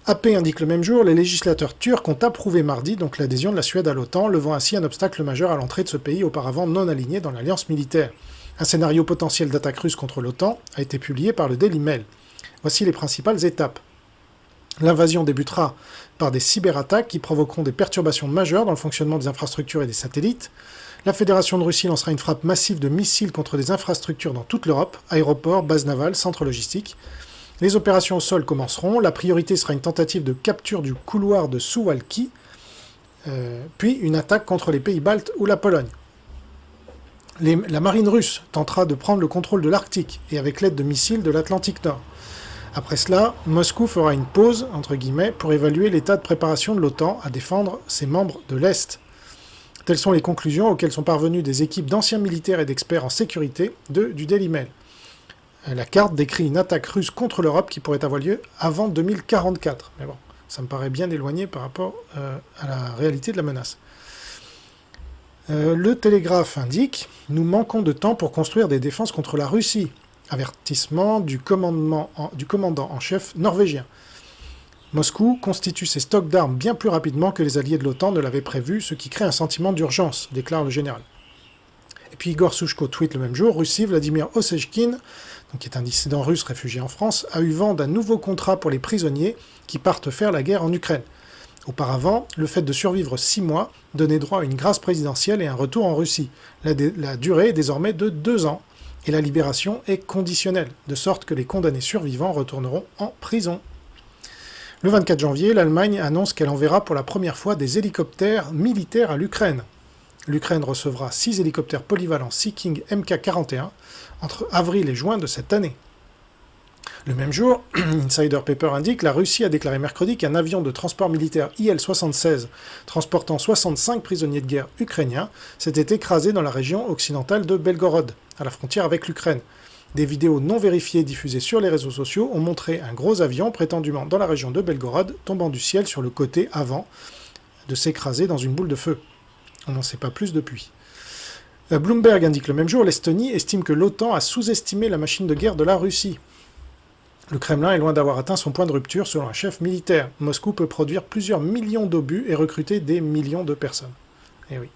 AP indique le même jour, les législateurs turcs ont approuvé mardi donc l'adhésion de la Suède à l'OTAN, levant ainsi un obstacle majeur à l'entrée de ce pays auparavant non aligné dans l'alliance militaire. Un scénario potentiel d'attaque russe contre l'OTAN a été publié par le Daily Mail. Voici les principales étapes. L'invasion débutera par des cyberattaques qui provoqueront des perturbations majeures dans le fonctionnement des infrastructures et des satellites. La Fédération de Russie lancera une frappe massive de missiles contre des infrastructures dans toute l'Europe, aéroports, bases navales, centres logistiques. Les opérations au sol commenceront. La priorité sera une tentative de capture du couloir de Suwałki, puis une attaque contre les pays baltes ou la Pologne. La marine russe tentera de prendre le contrôle de l'Arctique et avec l'aide de missiles de l'Atlantique Nord. Après cela, Moscou fera une pause, entre guillemets, pour évaluer l'état de préparation de l'OTAN à défendre ses membres de l'Est. Telles sont les conclusions auxquelles sont parvenues des équipes d'anciens militaires et d'experts en sécurité du Daily Mail. La carte décrit une attaque russe contre l'Europe qui pourrait avoir lieu avant 2044. Mais bon, ça me paraît bien éloigné par rapport à la réalité de la menace. Le Télégraphe indique « Nous manquons de temps pour construire des défenses contre la Russie ». Avertissement du commandant en chef norvégien. Moscou constitue ses stocks d'armes bien plus rapidement que les alliés de l'OTAN ne l'avaient prévu, ce qui crée un sentiment d'urgence, déclare le général. Et puis Igor Souchko tweet le même jour, Russie, Vladimir Osechkin, qui est un dissident russe réfugié en France, a eu vent d'un nouveau contrat pour les prisonniers qui partent faire la guerre en Ukraine. Auparavant, le fait de survivre 6 mois donnait droit à une grâce présidentielle et un retour en Russie. La durée est désormais de 2 ans. Et la libération est conditionnelle, de sorte que les condamnés survivants retourneront en prison. Le 24 janvier, l'Allemagne annonce qu'elle enverra pour la première fois des hélicoptères militaires à l'Ukraine. L'Ukraine recevra 6 hélicoptères polyvalents Sea King Mk-41 entre avril et juin de cette année. Le même jour, Insider Paper indique que la Russie a déclaré mercredi qu'un avion de transport militaire Il-76 transportant 65 prisonniers de guerre ukrainiens s'était écrasé dans la région occidentale de Belgorod, à la frontière avec l'Ukraine. Des vidéos non vérifiées diffusées sur les réseaux sociaux ont montré un gros avion prétendument dans la région de Belgorod tombant du ciel sur le côté avant de s'écraser dans une boule de feu. On n'en sait pas plus depuis. Bloomberg indique le même jour, l'Estonie estime que l'OTAN a sous-estimé la machine de guerre de la Russie. Le Kremlin est loin d'avoir atteint son point de rupture selon un chef militaire. Moscou peut produire plusieurs millions d'obus et recruter des millions de personnes. Eh oui.